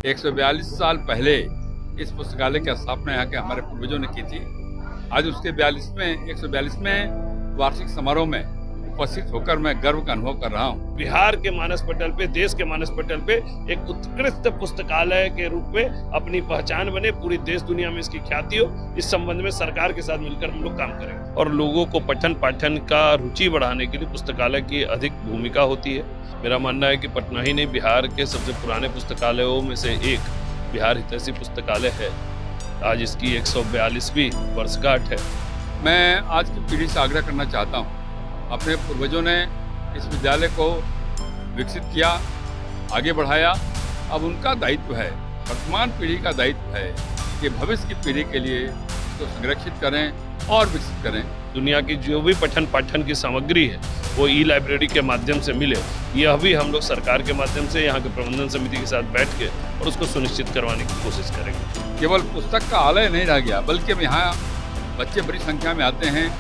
142 साल पहले इस पुस्तकालय की स्थापना यहाँ के हमारे पूर्वजों ने की थी। आज उसके 142वें वार्षिक समारोह में उपस्थित होकर मैं गर्व का अनुभव कर रहा हूँ। बिहार के मानस पटल पे, देश के मानस पटल पे एक उत्कृष्ट पुस्तकालय के रूप में अपनी पहचान बने, पूरी देश दुनिया में इसकी ख्याति हो। इस संबंध में सरकार के साथ मिलकर हम लोग काम करेंगे और लोगों को पठन पाठन का रुचि बढ़ाने के लिए पुस्तकालय की अधिक भूमिका होती है। मेरा मानना है कि पटना ही नहीं, बिहार के सबसे पुराने पुस्तकालयों में से एक बिहार हितैषी पुस्तकालय है। आज इसकी 142वीं वर्षगांठ है। मैं आज की पीढ़ी से आग्रह करना चाहता हूँ, अपने पूर्वजों ने इस विद्यालय को विकसित किया, आगे बढ़ाया। अब उनका दायित्व है, वर्तमान पीढ़ी का दायित्व है कि भविष्य की पीढ़ी के लिए इसको संरक्षित करें और विकसित करें। दुनिया की जो भी पठन पाठन की सामग्री है वो ई लाइब्रेरी के माध्यम से मिले, यह भी हम लोग सरकार के माध्यम से यहाँ के प्रबंधन समिति के साथ बैठ के और उसको सुनिश्चित करवाने की कोशिश करेंगे। केवल पुस्तक का आलय नहीं रह गया, बल्कि अब यहाँ बच्चे बड़ी संख्या में आते हैं,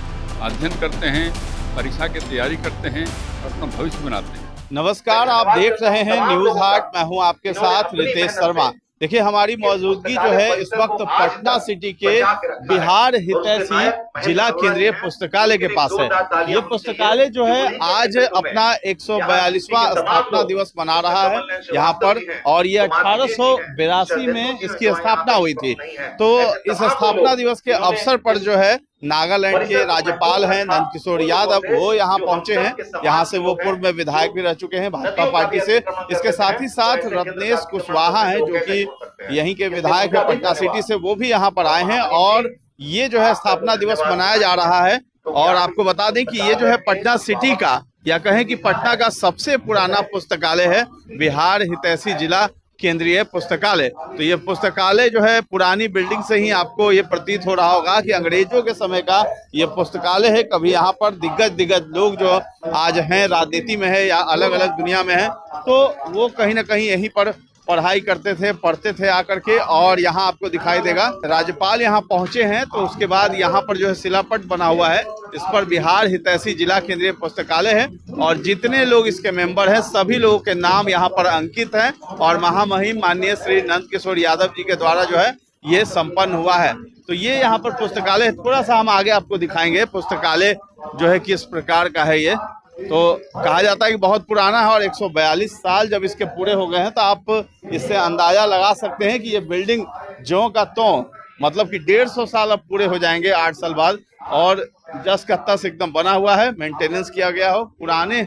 अध्ययन करते हैं, परीक्षा की तैयारी करते हैं और अपना भविष्य बनाते हैं। नमस्कार, आप देख रहे हैं न्यूज हाट। मैं हूं आपके साथ रितेश शर्मा। देखिए, हमारी मौजूदगी जो है इस वक्त पटना सिटी के बिहार हितैषी जिला केंद्रीय पुस्तकालय के पास है। ये पुस्तकालय जो है आज अपना 142वां स्थापना दिवस मना रहा है यहाँ पर, और ये 1882 में इसकी स्थापना हुई थी। तो इस स्थापना दिवस के अवसर पर जो है नागालैंड के राज्यपाल हैं नंद किशोर यादव, वो यहाँ पहुंचे हैं। यहाँ से वो पूर्व में विधायक भी रह चुके हैं भाजपा पार्टी से। इसके साथ ही साथ रत्नेश कुशवाहा हैं जो कि यहीं के विधायक है पटना सिटी से, वो भी यहाँ पर आए हैं। और ये जो है स्थापना दिवस मनाया जा रहा है। और आपको बता दें कि ये जो है पटना सिटी का, या कहें कि पटना का सबसे पुराना पुस्तकालय है बिहार हितैषी जिला केंद्रीय पुस्तकालय। तो ये पुस्तकालय जो है पुरानी बिल्डिंग से ही आपको ये प्रतीत हो रहा होगा कि अंग्रेजों के समय का ये पुस्तकालय है। कभी यहाँ पर दिग्गज लोग जो आज हैं, राजनीति में है या अलग अलग दुनिया में है, तो वो कहीं ना कहीं यहीं पर पढ़ाई करते थे, पढ़ते थे आकर के। और यहाँ आपको दिखाई देगा राज्यपाल यहाँ पहुंचे हैं, तो उसके बाद यहाँ पर जो है शिलापट बना हुआ है, इस पर बिहार हितैषी जिला केंद्रीय पुस्तकालय है। और जितने लोग इसके मेंबर हैं सभी लोगों के नाम यहाँ पर अंकित हैं। और महामहिम माननीय श्री नंद किशोर यादव जी के द्वारा जो है ये संपन्न हुआ है। तो ये यहाँ पर पुस्तकालय, थोड़ा सा हम आगे आपको दिखाएंगे पुस्तकालय जो है किस प्रकार का है। ये तो कहा जाता है कि बहुत पुराना है, और 142 साल जब इसके पूरे हो गए हैं तो आप इससे अंदाजा लगा सकते हैं कि ये बिल्डिंग ज्यों का त्यों, मतलब कि 150 साल अब पूरे हो जाएंगे 8 साल बाद। और जस का तस एकदम बना हुआ है, मेंटेनेंस किया गया हो, पुराने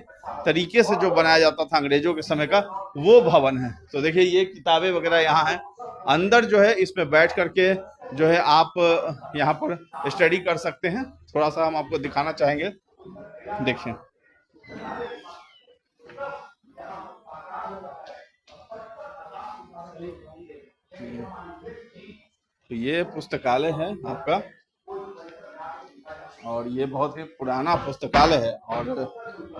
तरीके से जो बनाया जाता था अंग्रेजों के समय का वो भवन है। तो देखिए, ये किताबें वगैरह यहाँ हैं। अंदर जो है इसमें बैठ करके जो है आप यहाँ पर स्टडी कर सकते हैं। थोड़ा सा हम आपको दिखाना चाहेंगे, देखिए। तो ये पुस्तकालय है आपका, और ये बहुत ही पुराना पुस्तकालय है। और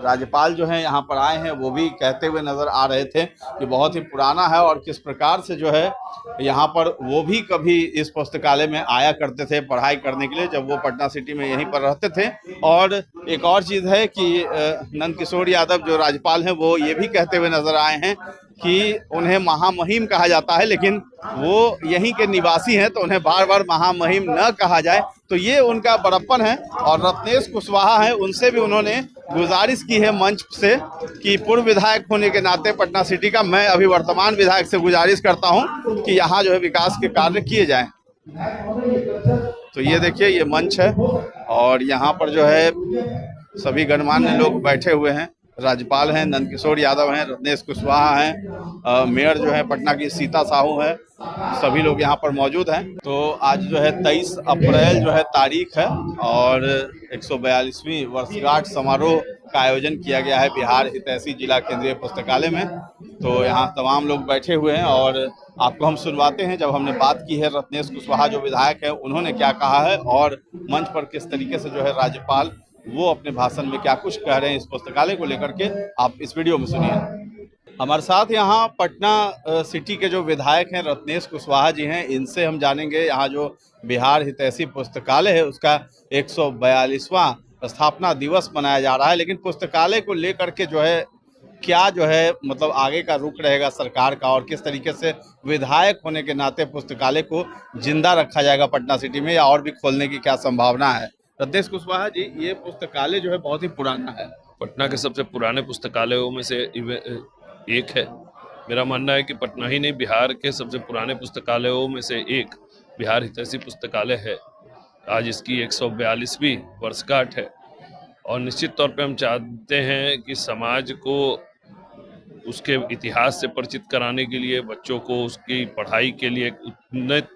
राज्यपाल जो है यहाँ पर आए हैं, वो भी कहते हुए नजर आ रहे थे कि बहुत ही पुराना है और किस प्रकार से जो है यहाँ पर वो भी कभी इस पुस्तकालय में आया करते थे पढ़ाई करने के लिए, जब वो पटना सिटी में यहीं पर रहते थे। और एक और चीज़ है कि नंद किशोर यादव जो राज्यपाल हैं, वो ये भी कहते हुए नजर आए हैं कि उन्हें महामहिम कहा जाता है, लेकिन वो यहीं के निवासी हैं, तो उन्हें बार बार महामहिम न कहा जाए। तो ये उनका बड़प्पन है। और रत्नेश कुशवाहा है, उनसे भी उन्होंने गुजारिश की है मंच से कि पूर्व विधायक होने के नाते पटना सिटी का, मैं अभी वर्तमान विधायक से गुजारिश करता हूं कि यहाँ जो है विकास के कार्य किए जाएं। तो ये देखिए, ये मंच है और यहाँ पर जो है सभी गणमान्य लोग बैठे हुए हैं। राज्यपाल हैं नंद किशोर यादव हैं, रत्नेश कुशवाहा हैं, मेयर जो है पटना की सीता साहू हैं, सभी लोग यहाँ पर मौजूद हैं। तो आज जो है 23 अप्रैल जो है तारीख है, और 142वीं वर्षगांठ समारोह का आयोजन किया गया है बिहार हितैषी जिला केंद्रीय पुस्तकालय में। तो यहाँ तमाम लोग बैठे हुए हैं और आपको हम सुनवाते हैं। जब हमने बात की है रत्नेश कुशवाहा जो विधायक है, उन्होंने क्या कहा है और मंच पर किस तरीके से जो है राज्यपाल वो अपने भाषण में क्या कुछ कह रहे हैं इस पुस्तकालय को लेकर के, आप इस वीडियो में सुनिए। हमारे साथ यहाँ पटना सिटी के जो विधायक हैं रत्नेश कुशवाहा जी हैं, इनसे हम जानेंगे यहाँ जो बिहार हितैषी पुस्तकालय है उसका 142वां स्थापना दिवस मनाया जा रहा है, लेकिन पुस्तकालय को लेकर के जो है क्या जो है मतलब आगे का रुख रहेगा सरकार का, और किस तरीके से विधायक होने के नाते पुस्तकालय को जिंदा रखा जाएगा पटना सिटी में, या और भी खोलने की क्या संभावना है? रत्नेश कुशवाहा जी, ये पुस्तकालय जो है बहुत ही पुराना है, पटना के सबसे पुराने पुस्तकालयों में से एक है। मेरा मानना है कि पटना ही नहीं, बिहार के सबसे पुराने पुस्तकालयों में से एक बिहार हितैषी पुस्तकालय है। आज इसकी 142वीं वर्षगांठ है और निश्चित तौर पे हम चाहते हैं कि समाज को उसके इतिहास से परिचित कराने के लिए, बच्चों को उसकी पढ़ाई के लिए एक उन्नत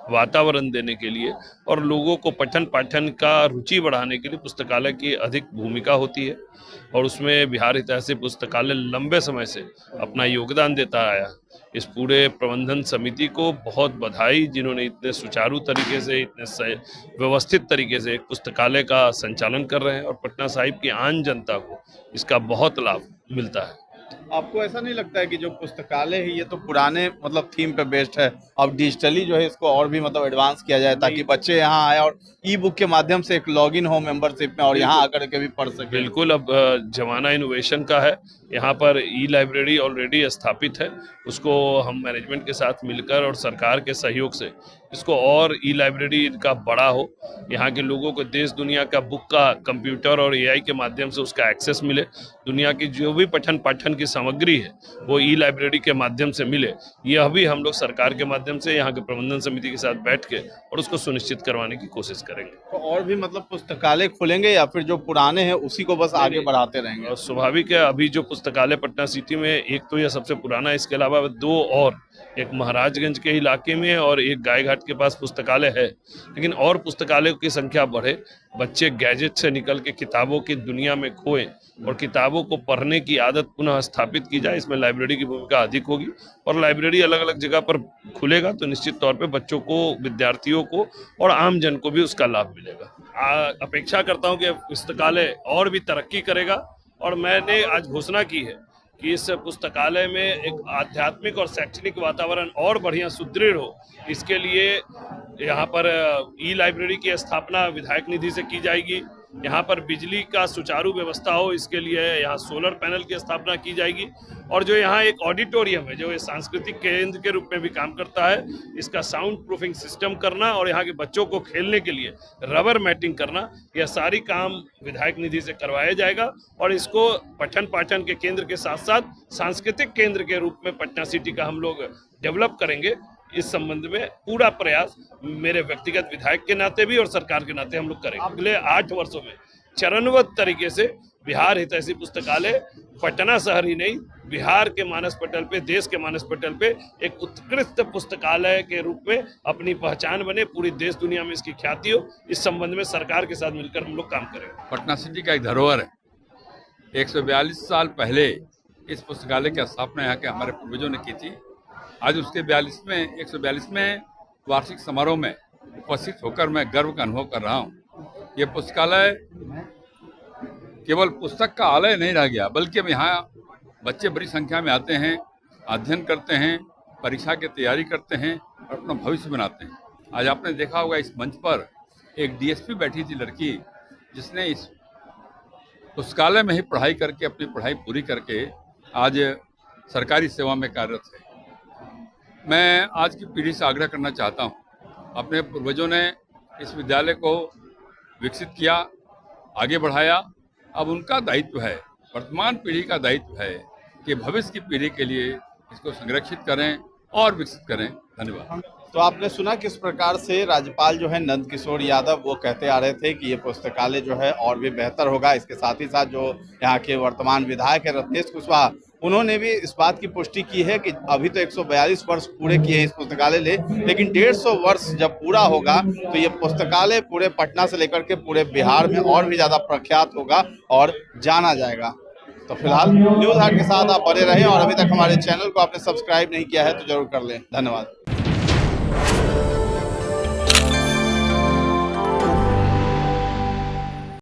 वातावरण देने के लिए और लोगों को पठन पाठन का रुचि बढ़ाने के लिए पुस्तकालय की अधिक भूमिका होती है और उसमें बिहार हितैषी पुस्तकालय लंबे समय से अपना योगदान देता आया। इस पूरे प्रबंधन समिति को बहुत बधाई, जिन्होंने इतने सुचारू तरीके से, इतने व्यवस्थित तरीके से एक पुस्तकालय का संचालन कर रहे हैं और पटना साहिब की आम जनता को इसका बहुत लाभ मिलता है। आपको ऐसा नहीं लगता है कि जो पुस्तकालय है ये तो पुराने मतलब थीम पे बेस्ड है, अब डिजिटली जो है इसको और भी मतलब एडवांस किया जाए ताकि बच्चे यहाँ आए और ई बुक के माध्यम से एक लॉगिन हो मेंबरशिप में और यहाँ आकर के भी पढ़ सके? बिल्कुल, अब जमाना इनोवेशन का है। यहाँ पर ई लाइब्रेरी ऑलरेडी स्थापित है, उसको हम मैनेजमेंट के साथ मिलकर और सरकार के सहयोग से इसको और ई लाइब्रेरी का बड़ा हो, यहाँ के लोगों को देश दुनिया का बुक का कंप्यूटर और एआई के माध्यम से उसका एक्सेस मिले, दुनिया की जो भी पठन पाठन की सामग्री है वो ई लाइब्रेरी के माध्यम से मिले। यह भी हम लोग सरकार के माध्यम से यहाँ के प्रबंधन समिति के साथ बैठ के और उसको सुनिश्चित करवाने की कोशिश करेंगे। तो और भी मतलब पुस्तकालय खोलेंगे या फिर जो पुराने हैं उसी को बस आगे बढ़ाते रहेंगे? और स्वाभाविक है, अभी जो पुस्तकालय पटना सिटी में एक तो यह सबसे पुराना है, इसके अलावा दो और, एक महाराजगंज के इलाके में और एक गायघाट के पास पुस्तकालय है। लेकिन और पुस्तकालयों की संख्या बढ़े, बच्चे गैजेट से निकल के किताबों की दुनिया में खोएं और किताबों को पढ़ने की आदत पुनः स्थापित की जाए, इसमें लाइब्रेरी की भूमिका अधिक होगी और लाइब्रेरी अलग अलग जगह पर खुलेगा तो निश्चित तौर पे बच्चों को, विद्यार्थियों को और आम जन को भी उसका लाभ मिलेगा। अपेक्षा करता हूँ कि पुस्तकालय और भी तरक्की करेगा और मैंने आज घोषणा की है कि इस पुस्तकालय में एक आध्यात्मिक और शैक्षणिक वातावरण और बढ़िया सुदृढ़ हो, इसके लिए यहाँ पर ई लाइब्रेरी की स्थापना विधायक निधि से की जाएगी। यहाँ पर बिजली का सुचारू व्यवस्था हो, इसके लिए यहाँ सोलर पैनल की स्थापना की जाएगी और जो यहाँ एक ऑडिटोरियम है जो ये सांस्कृतिक केंद्र के रूप में भी काम करता है, इसका साउंड प्रूफिंग सिस्टम करना और यहाँ के बच्चों को खेलने के लिए रबर मैटिंग करना, यह सारी काम विधायक निधि से करवाया जाएगा और इसको पठन पाठन के केंद्र के साथ साथ सांस्कृतिक केंद्र के रूप में पटना सिटी का हम लोग डेवलप करेंगे। इस संबंध में पूरा प्रयास मेरे व्यक्तिगत विधायक के नाते भी और सरकार के नाते हम लोग करेंगे। अगले 8 वर्षों में चरणबद्ध तरीके से बिहार हितैषी पुस्तकालय पटना शहर ही नहीं, बिहार के मानस पटल पे, देश के मानस पटल पे एक उत्कृष्ट पुस्तकालय के रूप में अपनी पहचान बने, पूरी देश दुनिया में इसकी ख्याति हो। इस संबंध में सरकार के साथ मिलकर हम लोग काम करेंगे। पटना सिटी का एक धरोहर है। 142 साल पहले इस पुस्तकालय की स्थापना यहाँ के हमारे पूर्वजों ने की थी। आज उसके 142वें वार्षिक समारोह में उपस्थित होकर मैं गर्व का अनुभव कर रहा हूँ। ये पुस्तकालय केवल पुस्तक का आलय नहीं रह गया, बल्कि अब यहाँ बच्चे बड़ी संख्या में आते हैं, अध्ययन करते हैं, परीक्षा की तैयारी करते हैं और अपना भविष्य बनाते हैं। आज आपने देखा होगा इस मंच पर एक डीएसपी बैठी थी लड़की, जिसने इस पुस्तकालय में ही पढ़ाई करके अपनी पढ़ाई पूरी करके आज सरकारी सेवा में कार्यरत है। मैं आज की पीढ़ी से आग्रह करना चाहता हूँ, अपने पूर्वजों ने इस विद्यालय को विकसित किया, आगे बढ़ाया, अब उनका दायित्व है, वर्तमान पीढ़ी का दायित्व है कि भविष्य की पीढ़ी के लिए इसको संरक्षित करें और विकसित करें। धन्यवाद। तो आपने सुना किस प्रकार से राज्यपाल जो है नंद किशोर यादव वो कहते आ रहे थे कि ये पुस्तकालय जो है और भी बेहतर होगा। इसके साथ ही साथ जो यहाँ के वर्तमान विधायक है रत्नेश कुशवाहा, उन्होंने भी इस बात की पुष्टि की है कि अभी तो 142 वर्ष पूरे किए हैं इस पुस्तकालय लेकिन 150 वर्ष जब पूरा होगा तो ये पुस्तकालय पूरे पटना से लेकर के पूरे बिहार में और भी ज्यादा प्रख्यात होगा और जाना जाएगा। तो फिलहाल न्यूज़ हाट के साथ आप बने रहें और अभी तक हमारे चैनल को आपने सब्सक्राइब नहीं किया है तो जरूर कर लें। धन्यवाद।